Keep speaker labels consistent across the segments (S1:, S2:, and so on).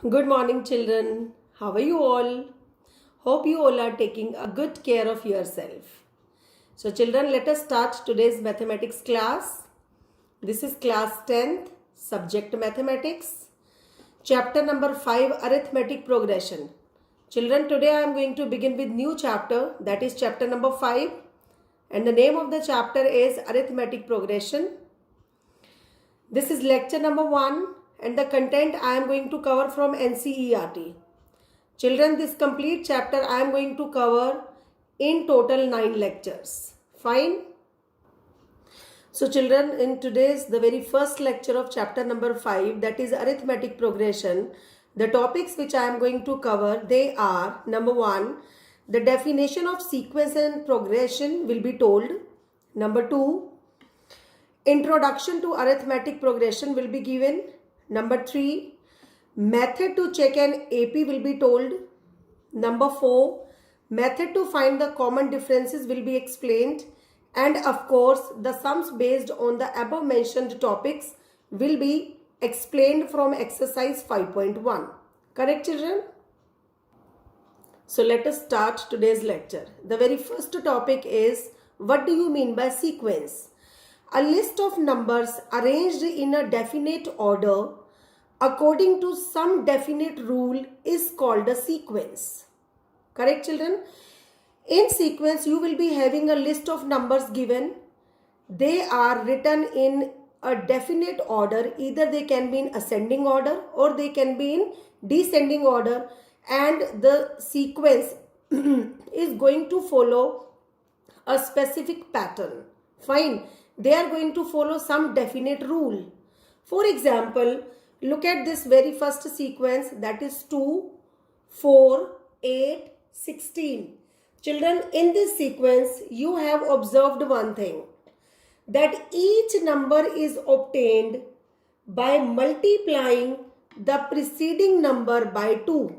S1: Good morning, children. How are you all? Hope you all are taking a good care of yourself. So, children, let us start today's mathematics class. This is class 10th, subject mathematics, chapter number 5, arithmetic progression. Children, today I am going to begin with new chapter, that is chapter number 5, and the name of the chapter is arithmetic progression. This is lecture number 1 and the content I am going to cover from NCERT. Children, this complete chapter I am going to cover in total 9 lectures. Fine? So children, in today's the very first lecture of chapter number 5, that is arithmetic progression, the topics which I am going to cover, they are number 1, the definition of sequence and progression will be told. Number 2, introduction to arithmetic progression will be given. Number 3, method to check an AP will be told. Number 4, method to find the common differences will be explained. And of course, the sums based on the above mentioned topics will be explained from exercise 5.1. Correct, children? So let us start today's lecture. The very first topic is, what do you mean by sequence? A list of numbers arranged in a definite order according to some definite rule is called a sequence. Correct, children? In sequence, you will be having a list of numbers given. They are written in a definite order. Either they can be in ascending order or they can be in descending order, and the sequence is going to follow a specific pattern. Fine. They are going to follow some definite rule. For example, look at this very first sequence, that is 2, 4, 8, 16. Children, in this sequence, you have observed one thing, that each number is obtained by multiplying the preceding number by 2.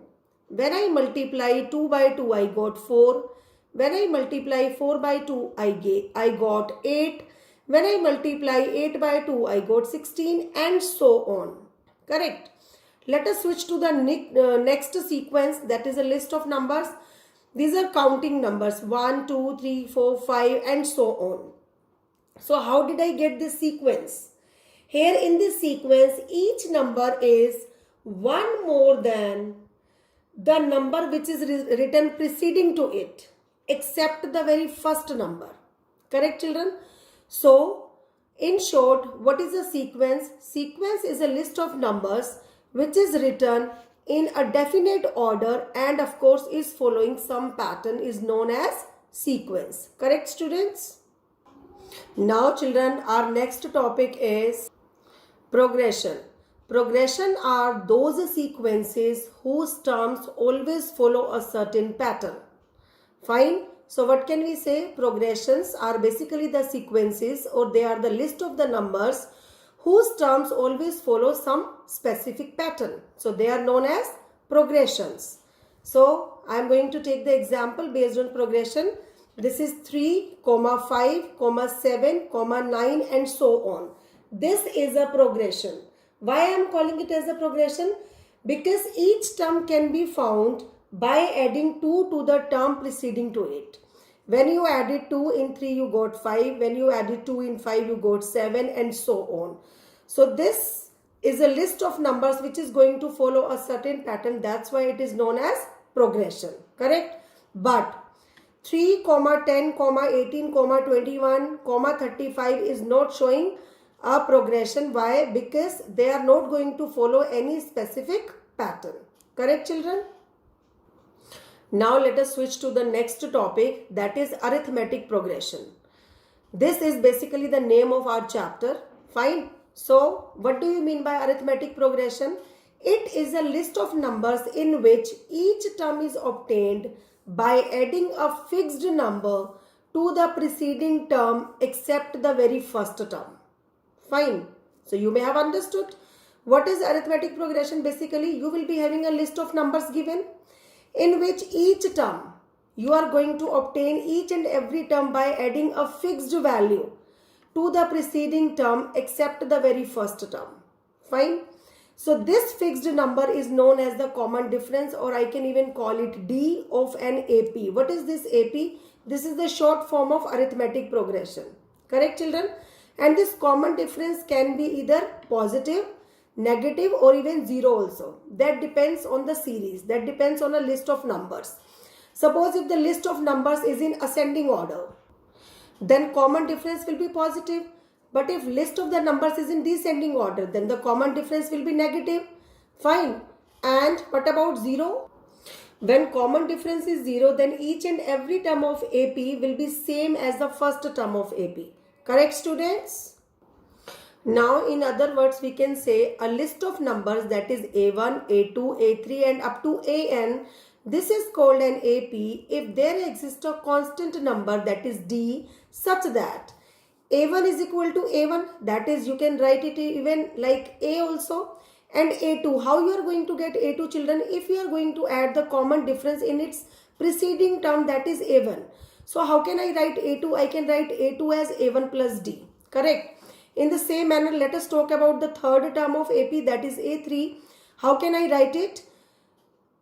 S1: When I multiply 2 by 2, I got 4. When I multiply 4 by 2, I got 8. When I multiply 8 by 2, I got 16, and so on. Correct? Let us switch to the next sequence, that is a list of numbers. These are counting numbers, 1, 2, 3, 4, 5, and so on. So how did I get this sequence? Here in this sequence, each number is one more than the number which is written preceding to it, except the very first number. Correct, children? So, in short, what is a sequence? Sequence is a list of numbers which is written in a definite order and of course is following some pattern is known as sequence. Correct, students? Now, children, our next topic is progression. Progression are those sequences whose terms always follow a certain pattern. Fine. So what can we say? Progressions are basically the sequences, or they are the list of the numbers whose terms always follow some specific pattern. So they are known as progressions. So I am going to take the example based on progression. This is 3, 5, 7, 9 and so on. This is a progression. Why I am calling it as a progression? Because each term can be found by adding 2 to the term preceding to it. When you added 2 in 3, you got 5. When you added 2 in 5, you got 7 and so on. So this is a list of numbers which is going to follow a certain pattern. That's why it is known as progression. Correct? But 3, 10, 18, 21, 35 is not showing a progression. Why? Because they are not going to follow any specific pattern. Correct, children? Now let us switch to the next topic, that is arithmetic progression. This is basically the name of our chapter. Fine. So what do you mean by arithmetic progression? It is a list of numbers in which each term is obtained by adding a fixed number to the preceding term except the very first term. Fine. So you may have understood. What is arithmetic progression? Basically, you will be having a list of numbers given in which each term you are going to obtain each and every term by adding a fixed value to the preceding term except the very first term. Fine. So this fixed number is known as the common difference, or I can even call it D of an AP. What is this AP? This is the short form of arithmetic progression. Correct, children? And this common difference can be either positive, negative, or even zero also. That depends on the series. That depends on a list of numbers. Suppose if the list of numbers is in ascending order, then common difference will be positive. But if list of the numbers is in descending order, then the common difference will be negative. Fine. And what about 0? When common difference is 0, then each and every term of AP will be same as the first term of AP. Correct, students? Now, in other words, we can say a list of numbers, that is A1, A2, A3 and up to AN. This is called an AP if there exists a constant number, that is D, such that A1 is equal to A1, that is you can write it even like A also, and A2. How you are going to get A2, children? If you are going to add the common difference in its preceding term, that is A1. So how can I write A2? I can write A2 as A1 plus D. Correct? In the same manner, let us talk about the third term of AP, that is A3. How can I write it?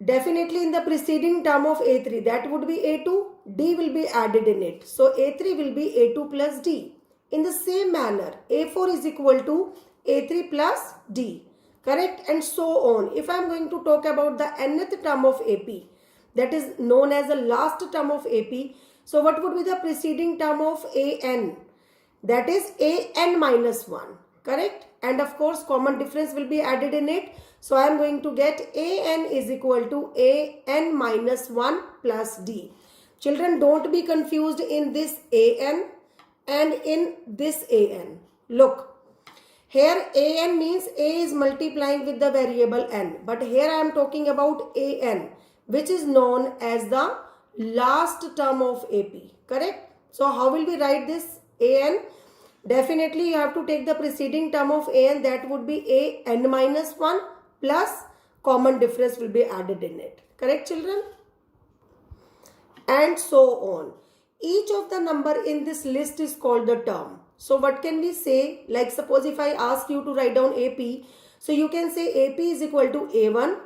S1: Definitely in the preceding term of A3, that would be A2. D will be added in it. So A3 will be A2 plus D. In the same manner, A4 is equal to A3 plus D. Correct? And so on. If I am going to talk about the nth term of AP, that is known as the last term of AP. So what would be the preceding term of AN? That is AN minus 1. Correct? And of course, common difference will be added in it. So I am going to get AN is equal to AN minus 1 plus D. Children, don't be confused in this AN and in this AN. Look. Here AN means A is multiplying with the variable N. But here I am talking about AN, which is known as the last term of AP. Correct? So how will we write this AN? Definitely you have to take the preceding term of AN, that would be AN minus 1 plus common difference will be added in it. Correct, children? And so on. Each of the number in this list is called the term. So what can we say? Like suppose if I ask you to write down AP. So you can say AP is equal to A1,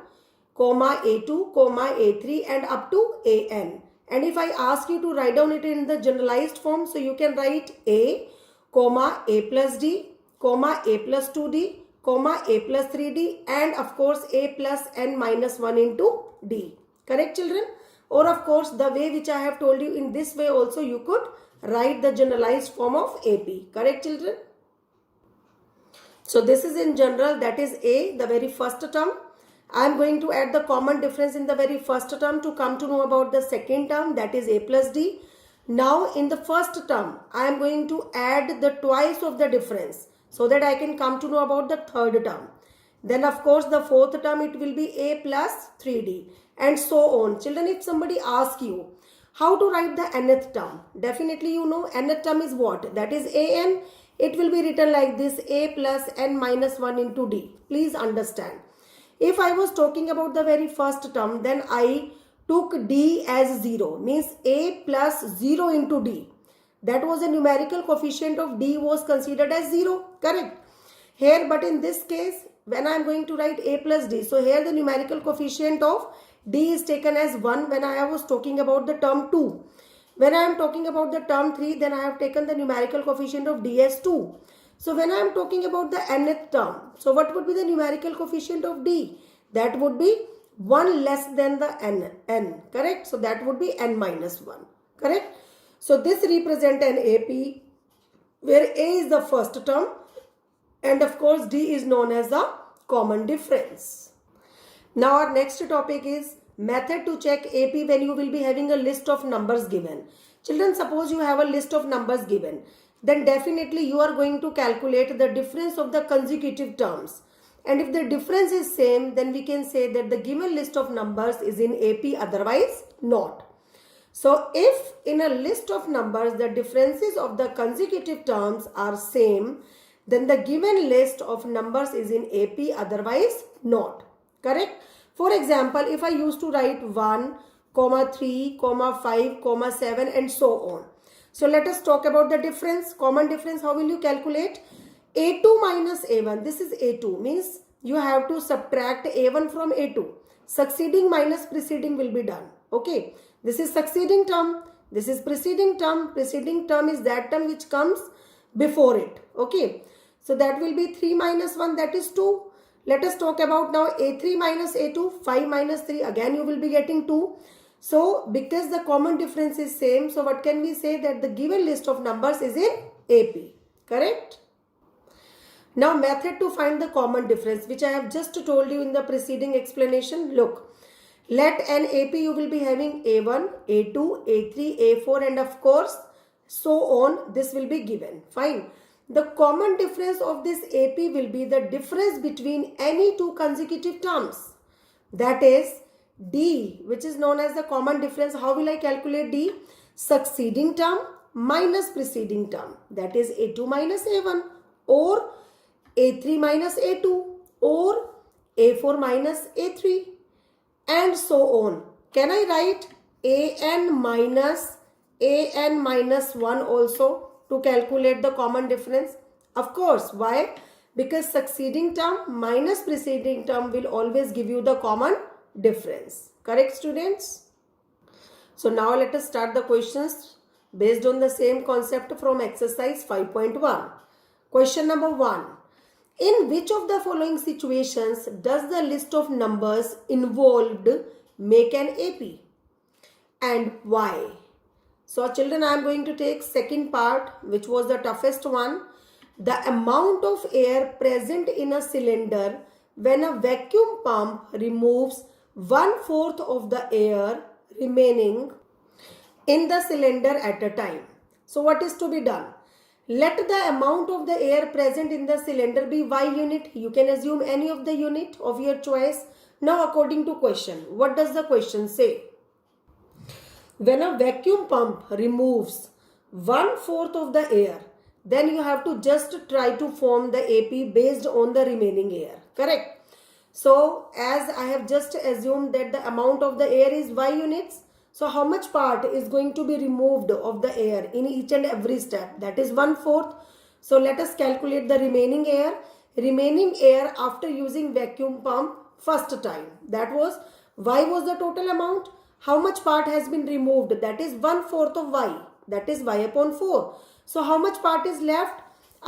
S1: comma A2, comma A3 and up to AN. And if I ask you to write down it in the generalized form, so you can write A, comma A plus D, comma A plus 2D, comma A plus 3D and of course A plus N minus 1 into D. Correct, children? Or of course the way which I have told you, in this way also you could write the generalized form of AP. Correct, children? So this is in general, that is A, the very first term. I am going to add the common difference in the very first term to come to know about the second term, that is A plus D. Now in the first term, I am going to add the twice of the difference so that I can come to know about the third term. Then of course the fourth term, it will be A plus 3D and so on. Children, if somebody asks you how to write the nth term, definitely you know nth term is what? That is AN. It will be written like this, A plus N minus 1 into D. Please understand. If I was talking about the very first term, then I took D as 0, means A plus 0 into D. That was a numerical coefficient of D was considered as 0. Correct? Here, but in this case, when I am going to write A plus D, so here the numerical coefficient of D is taken as 1 when I was talking about the term 2. When I am talking about the term 3, then I have taken the numerical coefficient of D as 2. So when I am talking about the nth term, so what would be the numerical coefficient of D? That would be 1 less than the n. Correct? So that would be n minus 1. Correct? So this represents an AP where A is the first term and of course D is known as the common difference. Now our next topic is method to check AP when you will be having a list of numbers given. Children, suppose you have a list of numbers given, then definitely you are going to calculate the difference of the consecutive terms. And if the difference is same, then we can say that the given list of numbers is in AP, otherwise not. So if in a list of numbers the differences of the consecutive terms are same, then the given list of numbers is in AP, otherwise not. Correct? For example, if I used to write 1, 3, 5, 7 and so on. So let us talk about the difference, common difference. How will you calculate? A2 minus A1. This is A2, means you have to subtract a1 from a2. Succeeding minus preceding will be done. Okay, this is succeeding term, this is preceding term. Preceding term is that term which comes before it. Okay, so that will be 3 minus 1, that is 2. Let us talk about now a3 minus a2. 5 minus 3, again you will be getting 2. So because the common difference is same, so what can we say? That the given list of numbers is in AP. Correct? Now method to find the common difference, which I have just told you in the preceding explanation. Look, let an AP you will be having A1, A2, A3, A4 and of course so on. This will be given. Fine. The common difference of this AP will be the difference between any two consecutive terms. That is D, which is known as the common difference. How will I calculate D? Succeeding term minus preceding term. That is A2 minus A1 or A3 minus A2 or A4 minus A3 and so on. Can I write AN minus 1 also to calculate the common difference? Of course. Why? Because succeeding term minus preceding term will always give you the common difference. Correct, students? So now let us start the questions based on the same concept from exercise 5.1. Question number 1. In which of the following situations does the list of numbers involved make an AP and why? So children, I am going to take second part, which was the toughest one. The amount of air present in a cylinder when a vacuum pump removes 1/4 of the air remaining in the cylinder at a time. So what is to be done? Let the amount of the air present in the cylinder be Y unit. You can assume any of the unit of your choice. Now according to question, what does the question say? When a vacuum pump removes 1/4 of the air, then you have to just try to form the AP based on the remaining air. Correct? So as I have just assumed that the amount of the air is Y units, so how much part is going to be removed of the air in each and every step? That is 1/4. So let us calculate the remaining air. Remaining air after using vacuum pump first time. That was Y was the total amount. How much part has been removed? That is 1/4 of Y. That is Y upon 4. So how much part is left?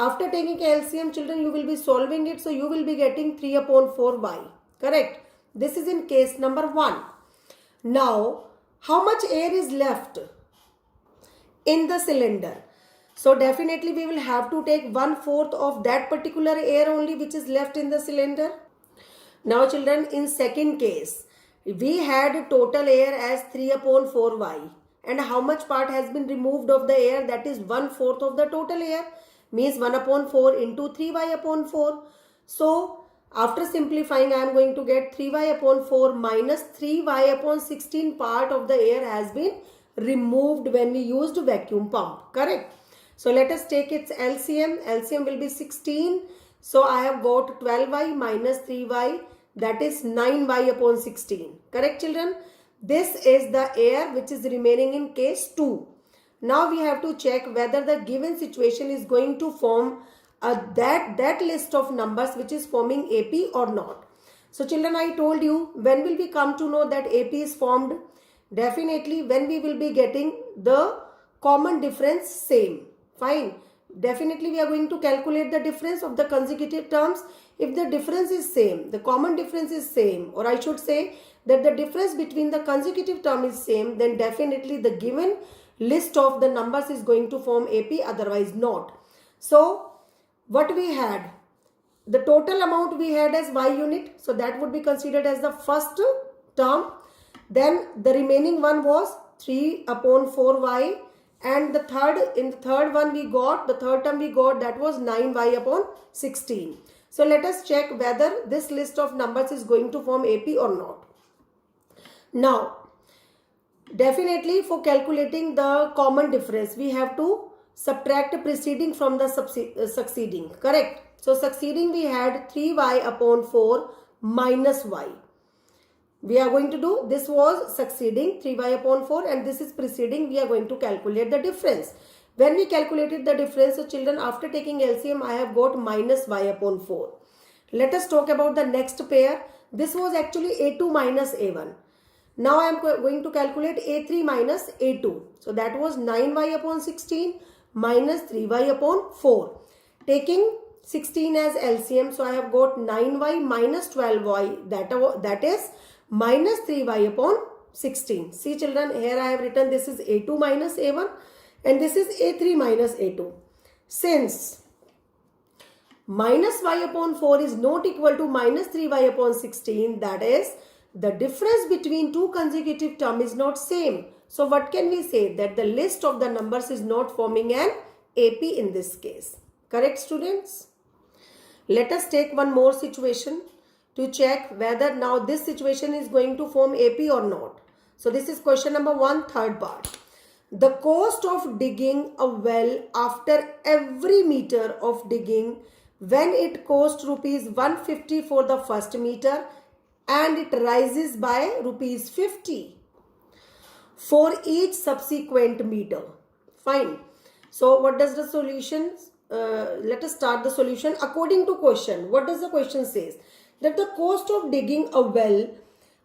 S1: After taking LCM, children, you will be solving it. So you will be getting 3 upon 4 Y. Correct? This is in case number 1. Now, how much air is left in the cylinder? So definitely we will have to take 1/4 of that particular air only which is left in the cylinder. Now children, in second case, we had total air as 3 upon 4 Y. And how much part has been removed of the air? That is 1/4 of the total air. Means 1 upon 4 into 3Y upon 4. So after simplifying, I am going to get 3Y upon 4 minus 3Y upon 16 part of the air has been removed when we used vacuum pump. Correct? So let us take its LCM. LCM will be 16. So I have got 12Y minus 3Y. That is 9Y upon 16. Correct, children? This is the air which is remaining in case 2. Now we have to check whether the given situation is going to form that list of numbers which is forming AP or not. So children, I told you, when will we come to know that AP is formed? Definitely when we will be getting the common difference same. Fine. Definitely we are going to calculate the difference of the consecutive terms. If the difference is same, the common difference is same, or I should say that the difference between the consecutive term is same, then definitely the given list of the numbers is going to form AP, otherwise not. So what we had, the total amount we had as Y unit, so that would be considered as the first term. Then the remaining one was 3 upon 4Y, and the third one we got, the third term we got, that was 9Y upon 16. So let us check whether this list of numbers is going to form AP or not. Now definitely for calculating the common difference, we have to subtract preceding from the succeeding. Correct? So succeeding we had 3Y upon 4 minus Y. We are going to do, this was succeeding 3Y upon 4 and this is preceding. We are going to calculate the difference. When we calculated the difference, so children, after taking LCM, I have got minus Y upon 4. Let us talk about the next pair. This was actually A2 minus A1. Now I am going to calculate A3 minus A2. So that was 9y upon 16 minus 3y upon 4. Taking 16 as LCM, so I have got 9y minus 12y, that is minus 3y upon 16. See children, here I have written this is A2 minus A1 and this is A3 minus A2. Since minus y upon 4 is not equal to minus 3y upon 16, that is the difference between two consecutive terms is not same. So what can we say? That the list of the numbers is not forming an AP in this case. Correct students? Let us take one more situation to check whether now this situation is going to form AP or not. So this is question number 1, third part. The cost of digging a well after every meter of digging, when it costs rupees 150 for the first meter and it rises by rupees 50 for each subsequent meter. Fine. So what does the solution? Let us start the solution according to question. What does the question says? That the cost of digging a well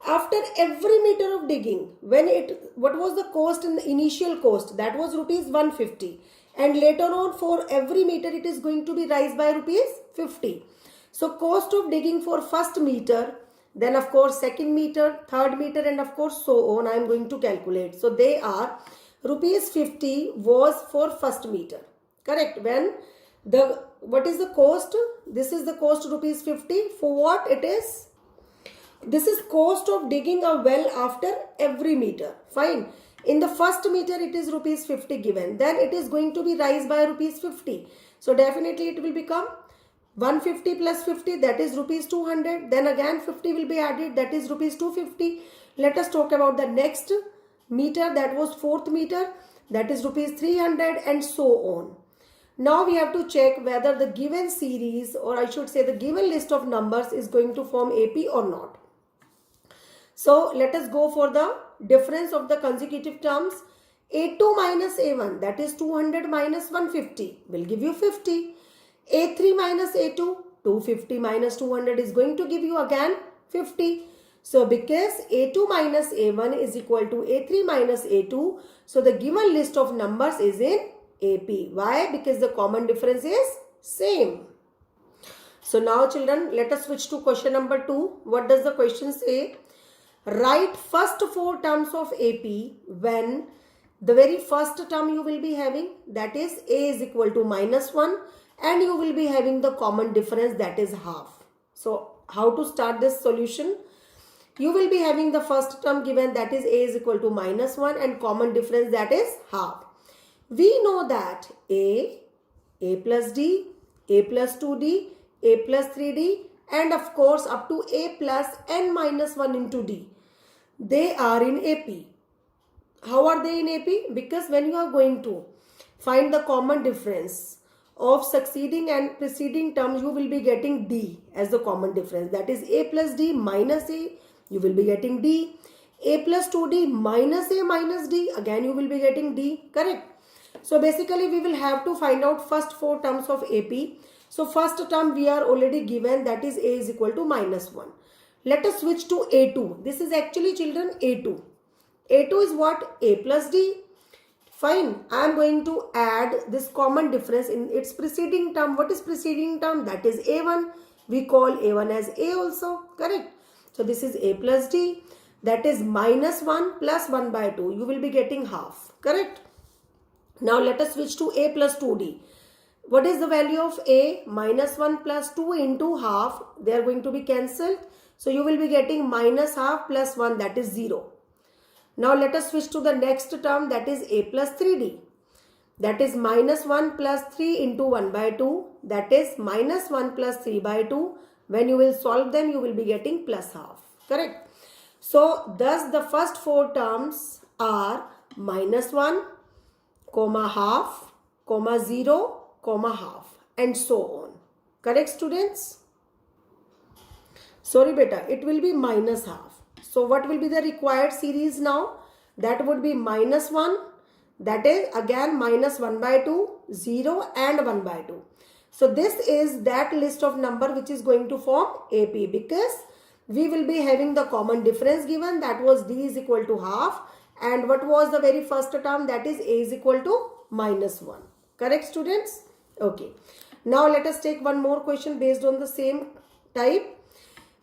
S1: after every meter of digging, what was the cost in the initial cost? That was rupees 150. And later on for every meter it is going to be rise by rupees 50. So cost of digging for first meter, then of course second meter, third meter and of course so on I am going to calculate. So they are rupees 50 was for first meter. Correct. When what is the cost? This is the cost rupees 50 for what it is? This is cost of digging a well after every meter. Fine. In the first meter it is rupees 50 given. Then it is going to be rise by rupees 50. So definitely it will become 150 plus 50, that is rupees 200. Then again 50 will be added, that is rupees 250. Let us talk about the next meter, that was fourth meter, that is rupees 300 and so on. Now we have to check whether the given series, or I should say the given list of numbers, is going to form AP or not. So let us go for the difference of the consecutive terms. A2 minus A1, that is 200 minus 150 will give you 50. A3 minus A2, 250 minus 200 is going to give you again 50. So because A2 minus A1 is equal to A3 minus A2, so the given list of numbers is in AP. Why? Because the common difference is same. So now children, let us switch to question number 2. What does the question say? Write first 4 terms of AP when the very first term you will be having, that is A is equal to minus 1, and you will be having the common difference, that is half. So how to start this solution? You will be having the first term given, that is A is equal to minus 1 and common difference, that is half. We know that A plus D, A plus 2D, A plus 3D and of course up to A plus n minus 1 into D. They are in AP. How are they in AP? Because when you are going to find the common difference of succeeding and preceding terms, you will be getting D as the common difference. That is A plus D minus A, you will be getting D. A plus 2D minus A minus D, again you will be getting D. Correct? So basically we will have to find out first 4 terms of AP. So first term we are already given, that is A is equal to minus 1. Let us switch to A2. This is actually children A2. A2 is what? A plus D. Fine. I am going to add this common difference in its preceding term. What is preceding term? That is A1. We call A1 as A also. Correct. So this is A plus D. That is minus 1 plus 1 by 2. You will be getting half. Correct. Now let us switch to A plus 2D. What is the value of A? Minus 1 plus 2 into half. They are going to be cancelled. So you will be getting minus half plus 1, that is 0. Now let us switch to the next term, that is A plus 3D. That is minus 1 plus 3 into 1 by 2. That is minus 1 plus 3 by 2. When you will solve them, you will be getting plus half. Correct? So thus the first 4 terms are minus 1, comma half, comma 0, comma half and so on. Correct students? Sorry beta, it will be minus half. So what will be the required series now? That would be minus 1, that is again minus 1 by 2, 0 and 1 by 2. So this is that list of number which is going to form AP, because we will be having the common difference given, that was D is equal to half, and what was the very first term, that is A is equal to -1. Correct, students? Okay. Now let us take one more question based on the same type.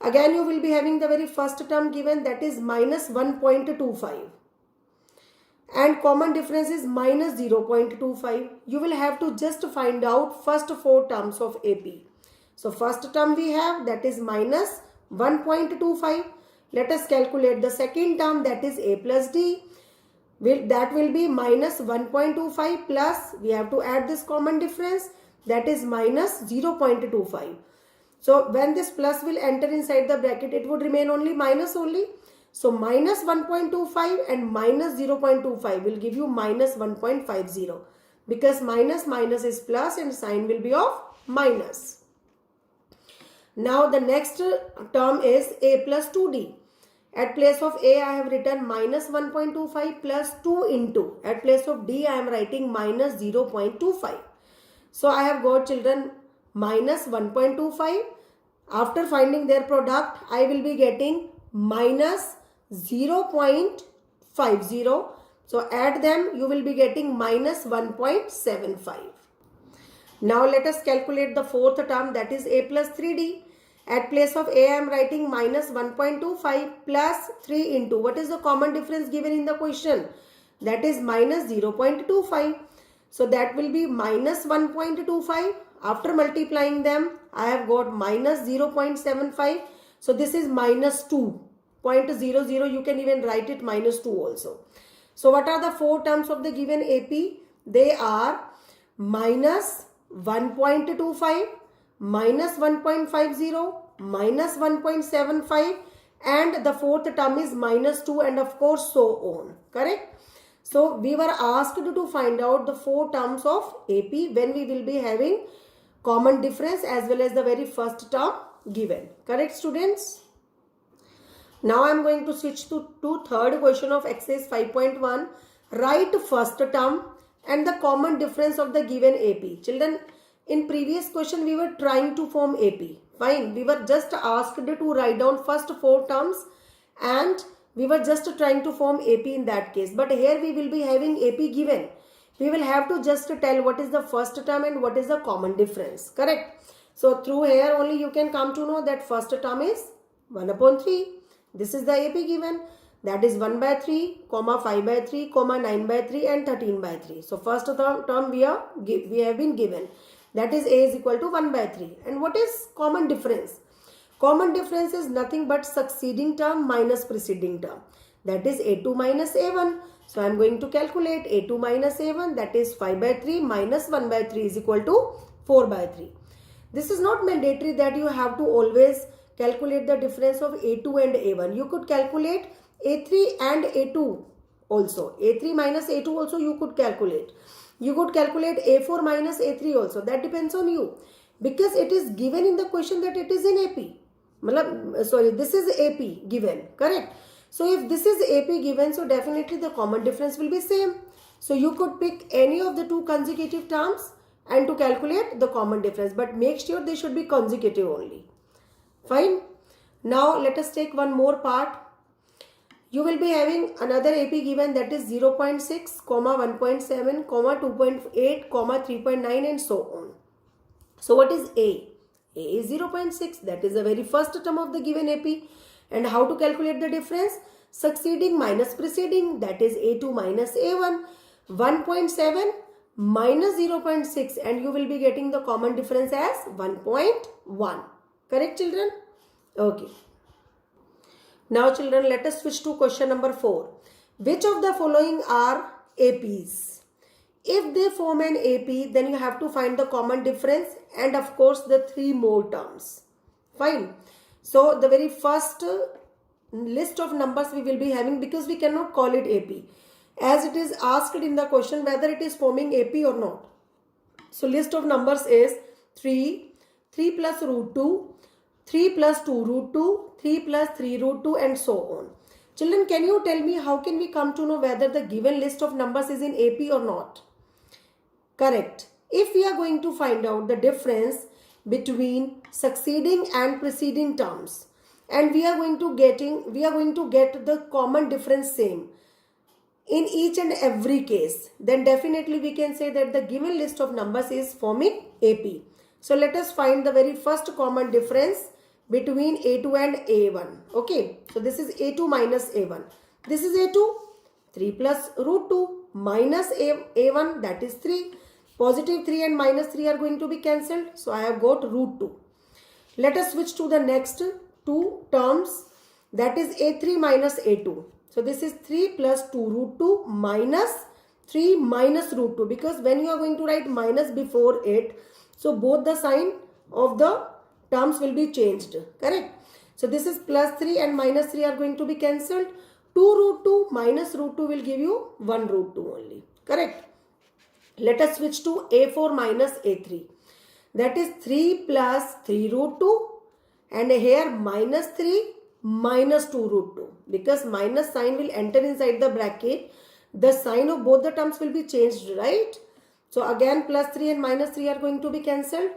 S1: Again you will be having the very first term given, that is -1.25, and common difference is -0.25. You will have to just find out first 4 terms of AP. So first term we have, that is -1.25. Let us calculate the second term, that is A plus D. That will be -1.25 plus, we have to add this common difference, that is -0.25. So when this plus will enter inside the bracket, it would remain only minus only. So -1.25 and -0.25 will give you -1.50, because minus is plus and sign will be of minus. Now the next term is A plus 2D. At place of A I have written -1.25 plus 2 into. At place of D I am writing -0.25. So I have got, children, -1.25. After finding their product, I will be getting -0.50. So add them, you will be getting -1.75. Now let us calculate the fourth term, that is A plus 3D. At place of A I am writing -1.25 plus 3 into. What is the common difference given in the question? That is -0.25. So that will be -1.25. After multiplying them, I have got -0.75. So this is -2.00. You can even write it -2 also. So what are the 4 terms of the given AP? They are -1.25, -1.50, -1.75, and the fourth term is -2, and of course so on. Correct? So we were asked to find out the 4 terms of AP when we will be having common difference as well as the very first term given. Correct, students? Now I am going to switch to third question of exercise 5.1. Write first term and the common difference of the given AP. Children, in previous question we were trying to form AP. Fine, we were just asked to write down first 4 terms and we were just trying to form AP in that case. But here we will be having AP given. We will have to just tell what is the first term and what is the common difference. Correct? So through here only you can come to know that first term is 1/3. This is the AP given. That is 1/3, 5/3, 9/3 and 13/3. So first term we have been given. That is A is equal to 1/3. And what is common difference? Common difference is nothing but succeeding term minus preceding term. That is A2 minus A1. So I am going to calculate A2 minus A1, that is 5/3 minus 1/3 is equal to 4/3. This is not mandatory that you have to always calculate the difference of A2 and A1. You could calculate A3 and A2 also. A3 minus A2 also you could calculate. You could calculate A4 minus A3 also. That depends on you. Because it is given in the question that it is in AP. This is AP given. Correct? So if this is AP given, so definitely the common difference will be same. So you could pick any of the 2 consecutive terms and to calculate the common difference. But make sure they should be consecutive only. Fine. Now let us take one more part. You will be having another AP given, that is 0.6, 1.7, 2.8, 3.9 and so on. So what is A? A is 0.6. That is the very first term of the given AP. And how to calculate the difference? Succeeding minus preceding, that is A2 minus A1. 1.7 minus 0.6 and you will be getting the common difference as 1.1. Correct, children? Okay. Now children, let us switch to question number 4. Which of the following are APs? If they form an AP, then you have to find the common difference and of course the 3 more terms. Fine. So the very first list of numbers we will be having, because we cannot call it AP, as it is asked in the question whether it is forming AP or not. So list of numbers is 3, 3 plus root 2, 3 plus 2 root 2, 3 plus 3 root 2 and so on. Children, can you tell me how can we come to know whether the given list of numbers is in AP or not? Correct. if we are going to find out the difference between succeeding and preceding terms, and we are going to get the common difference same in each and every case, then definitely we can say that the given list of numbers is forming AP. So let us find the very first common difference between A2 and A1. Okay, so this is A2 minus A1. This is A2, 3 plus root 2 minus A1, that is 3. Positive 3 and minus 3 are going to be cancelled. So I have got root 2. Let us switch to the next two terms, that is A3 minus A2. So this is 3 plus 2 root 2 minus 3 minus root 2, because when you are going to write minus before it, so both the sign of the terms will be changed, correct? So this is plus 3 and minus 3 are going to be cancelled. 2 root 2 minus root 2 will give you 1 root 2 only, correct? Let us switch to A4 minus A3. That is 3 plus 3 root 2 and here minus 3 minus 2 root 2. Because minus sign will enter inside the bracket, the sign of both the terms will be changed, right? So again plus 3 and minus 3 are going to be cancelled.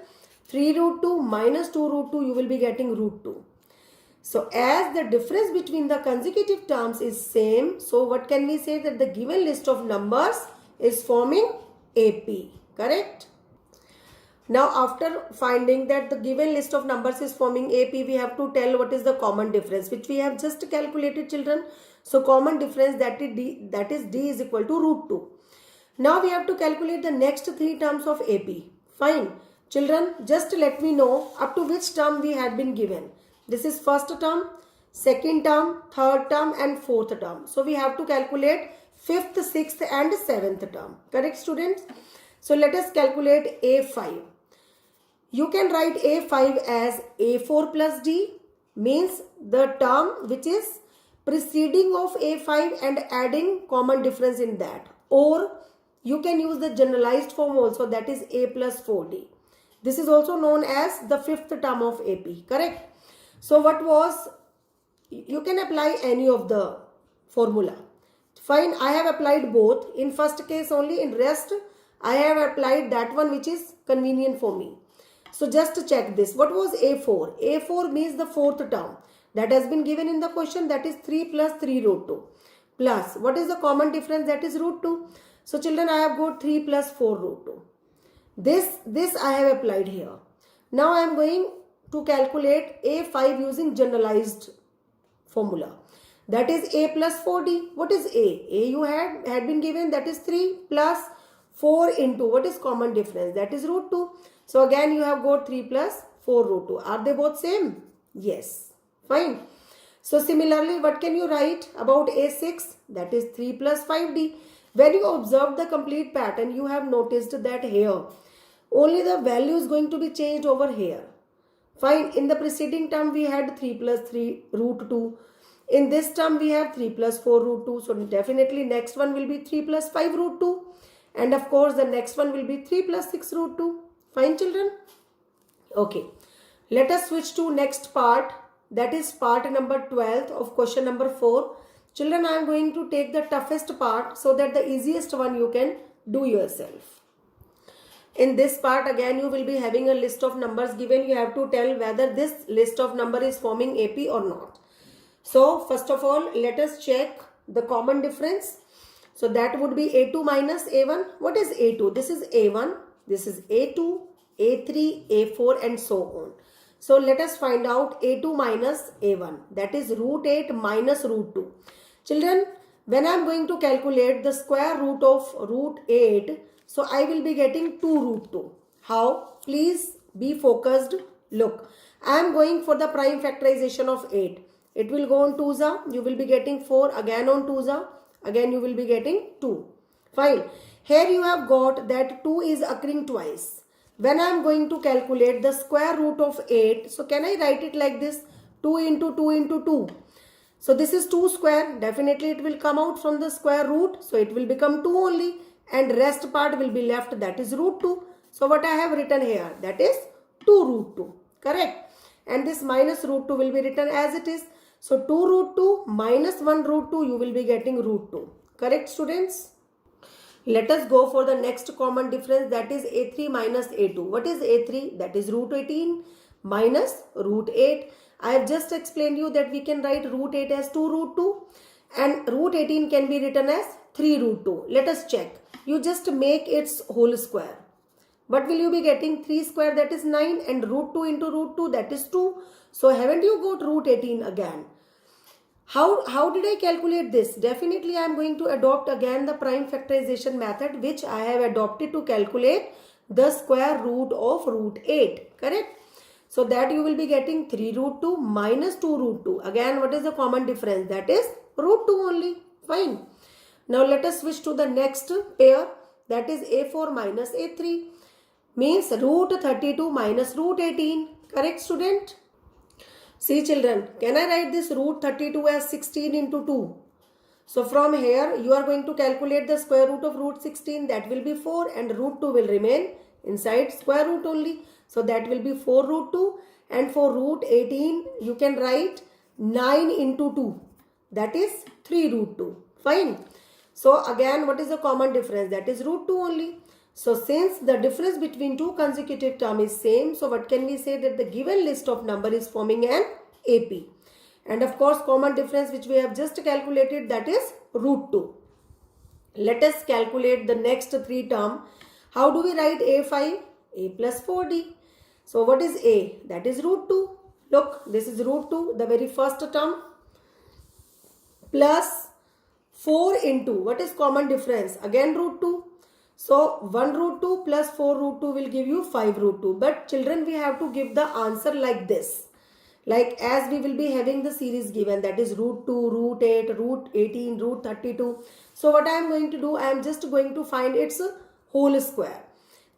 S1: 3 root 2 minus 2 root 2, you will be getting root 2. So as the difference between the consecutive terms is same, so what can we say? That the given list of numbers is forming AP, correct? Now after finding that the given list of numbers is forming AP, we have to tell what is the common difference, which we have just calculated, children. So common difference, that is D is equal to root 2. Now we have to calculate the next three terms of AP. Fine. Children, just let me know up to which term we had been given. This is first term, second term, third term and fourth term. So we have to calculate fifth, sixth and seventh term. Correct, students? So let us calculate A5. You can write A5 as A4 plus D, means the term which is preceding of A5 and adding common difference in that. Or you can use the generalized form also, that is A plus 4D. This is also known as the fifth term of AP, correct? So what was, you can apply any of the formula. Fine, I have applied both. In first case only, in rest I have applied that one which is convenient for me. So just check this. What was A4? A4 means the fourth term that has been given in the question, that is 3 plus 3 root 2. Plus, what is the common difference? That is root 2. So children, I have got 3 plus 4 root 2. This I have applied here. Now I am going to calculate A5 using generalized formula. That is A plus 4D. What is A? A you had been given, that is 3 plus 4 into, what is common difference? That is root 2. So again you have got 3 plus 4 root 2. Are they both same? Yes. Fine. So similarly, what can you write about A6? That is 3 plus 5D. When you observe the complete pattern, you have noticed that here only the value is going to be changed over here. Fine. In the preceding term we had 3 plus 3 root 2. In this term we have 3 plus 4 root 2. So definitely next one will be 3 plus 5 root 2. And of course the next one will be 3 plus 6 root 2. Fine, children? Okay. Let us switch to next part. That is part number 12 of question number 4. Children, I am going to take the toughest part so that the easiest one you can do yourself. In this part again you will be having a list of numbers given. You have to tell whether this list of number is forming AP or not. So first of all, let us check the common difference. So that would be A2 minus A1. What is A2? This is A1. This is A2, A3, A4 and so on. So let us find out A2 minus A1. That is root 8 minus root 2. Children, when I am going to calculate the square root of root 8, so I will be getting 2 root 2. How? Please be focused. Look, I am going for the prime factorization of 8. It will go on 2's. You will be getting 4. Again on 2's. Again you will be getting 2. Fine. Here you have got that 2 is occurring twice. When I am going to calculate the square root of 8, so can I write it like this? 2 into 2 into 2. So this is 2 square. Definitely it will come out from the square root. So it will become 2 only. And rest part will be left, that is root 2. So what I have written here, that is 2 root 2. Correct. And this minus root 2 will be written as it is. So 2 root 2 minus 1 root 2, you will be getting root 2. Correct, students? Let us go for the next common difference, that is a3 minus a2. What is a3? That is root 18 minus root 8. I have just explained you that we can write root 8 as 2 root 2 and root 18 can be written as 3 root 2. Let us check. You just make its whole square. What will you be getting? 3 square, that is 9, and root 2 into root 2, that is 2. So haven't you got root 18 again? How did I calculate this? Definitely I am going to adopt again the prime factorization method, which I have adopted to calculate the square root of root 8. Correct? So that you will be getting 3 root 2 minus 2 root 2. Again, what is the common difference? That is root 2 only. Fine. Now let us switch to the next pair, that is a4 minus a3. Means root 32 minus root 18. Correct, student? See children, can I write this root 32 as 16 into 2? So from here you are going to calculate the square root of root 16, that will be 4, and root 2 will remain inside square root only. So that will be 4 root 2, and for root 18 you can write 9 into 2, that is 3 root 2. Fine. So again, what is the common difference? That is root 2 only. So since the difference between two consecutive terms is same, so what can we say? That the given list of number is forming an AP. And of course, common difference which we have just calculated, that is root 2. Let us calculate the next three term. How do we write a5? A plus 4d. So what is a? That is root 2. Look, this is root 2, the very first term, plus 4 into, what is common difference? Again root 2. So 1 root 2 plus 4 root 2 will give you 5 root 2. But children, we have to give the answer like this. Like as we will be having the series given, that is root 2, root 8, root 18, root 32. So what I am going to do, I am just going to find its whole square.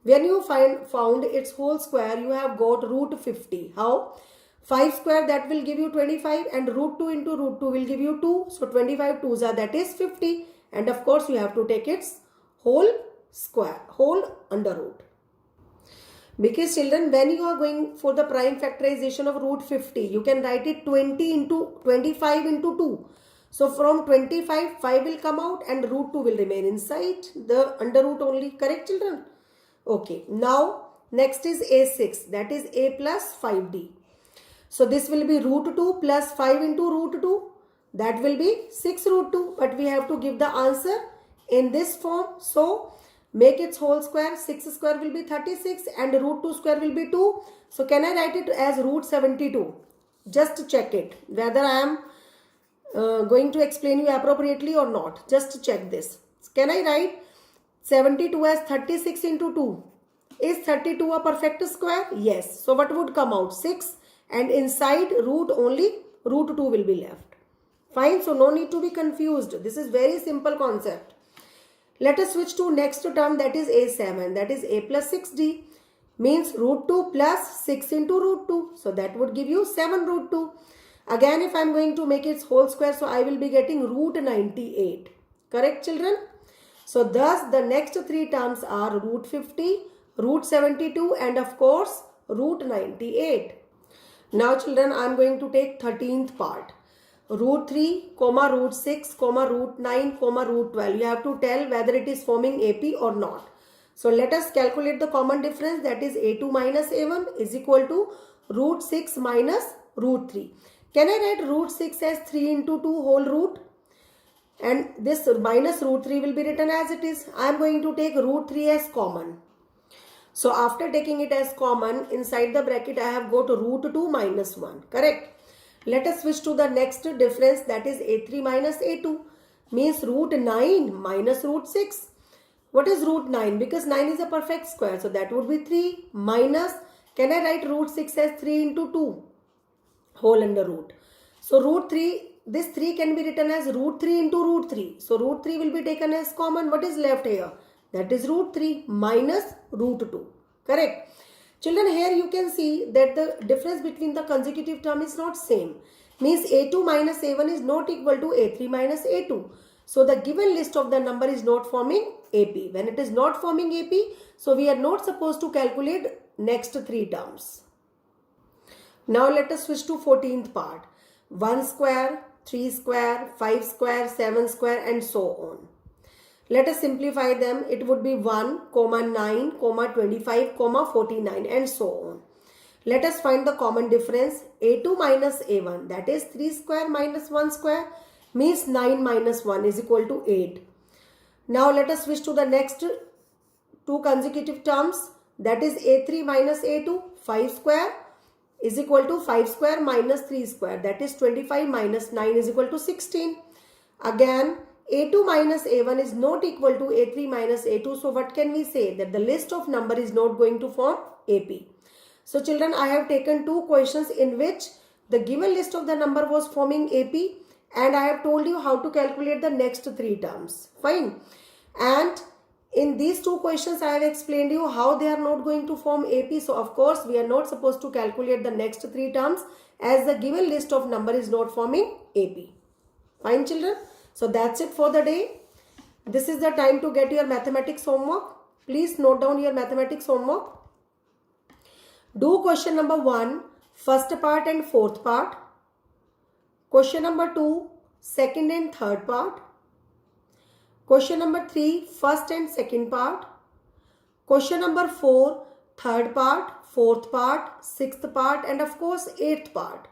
S1: When you found its whole square, you have got root 50. How? 5 square, that will give you 25, and root 2 into root 2 will give you 2. So 25 2s are, that is 50. And of course you have to take its whole square, whole under root. Because children, when you are going for the prime factorization of root 50, you can write it 20 into 25 into 2. So from 25, 5 will come out and root 2 will remain inside the under root only. Correct, children? Okay. Now, next is a6. That is a plus 5d. So this will be root 2 plus 5 into root 2. That will be 6 root 2. But we have to give the answer in this form. So make its whole square. 6 square will be 36 and root 2 square will be 2. So can I write it as root 72? Just check it whether I am going to explain you appropriately or not. Just check this. Can I write 72 as 36 into 2? Is 32 a perfect square? Yes. So what would come out? 6, and inside root only root 2 will be left. Fine. So no need to be confused. This is very simple concept. Let us switch to next term, that is a7. That is a plus 6d. Means root 2 plus 6 into root 2. So that would give you 7 root 2. Again, if I am going to make its whole square, so I will be getting root 98. Correct, children? So thus the next three terms are root 50, root 72, and of course root 98. Now children, I am going to take 13th part. Root 3, comma root 6, comma root 9, comma root 12. You have to tell whether it is forming AP or not. So let us calculate the common difference, that is a2 minus a1 is equal to root 6 minus root 3. Can I write root 6 as 3 into 2 whole root? And this minus root 3 will be written as it is. I am going to take root 3 as common. So after taking it as common, inside the bracket I have got root 2 minus 1. Correct? Let us switch to the next difference, that is a3 minus a2. Means root 9 minus root 6. What is root 9? Because 9 is a perfect square. So that would be 3 minus, can I write root 6 as 3 into 2? Whole under root. So root 3, this 3 can be written as root 3 into root 3. So root 3 will be taken as common. What is left here? That is root 3 minus root 2. Correct? Children, here you can see that the difference between the consecutive term is not same. Means a2 minus a1 is not equal to a3 minus a2. So the given list of the number is not forming AP. When it is not forming AP, so we are not supposed to calculate next three terms. Now let us switch to 14th part. 1 square, 3 square, 5 square, 7 square and so on. Let us simplify them. It would be 1, 9, 25, 49 and so on. Let us find the common difference. A2 minus A1, that is 3 square minus 1 square, means 9 minus 1 is equal to 8. Now let us switch to the next two consecutive terms, that is A3 minus A2, 5 square is equal to 5 square minus 3 square, that is 25 minus 9 is equal to 16. Again, A2 minus A1 is not equal to A3 minus A2. So what can we say? That the list of number is not going to form AP. So children, I have taken two questions in which the given list of the number was forming AP, and I have told you how to calculate the next three terms. Fine. And in these two questions, I have explained you how they are not going to form AP. So of course, we are not supposed to calculate the next three terms as the given list of number is not forming AP. Fine children. So that's it for the day. This is the time to get your mathematics homework. Please note down your mathematics homework. Do question number 1, first part and fourth part. Question number 2, second and third part. Question number 3, first and second part. Question number 4, third part, fourth part, sixth part, and of course eighth part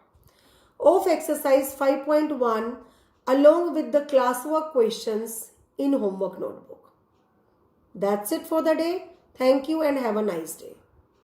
S1: of exercise 5.1 along with the classwork questions in homework notebook. That's it for the day. Thank you and have a nice day.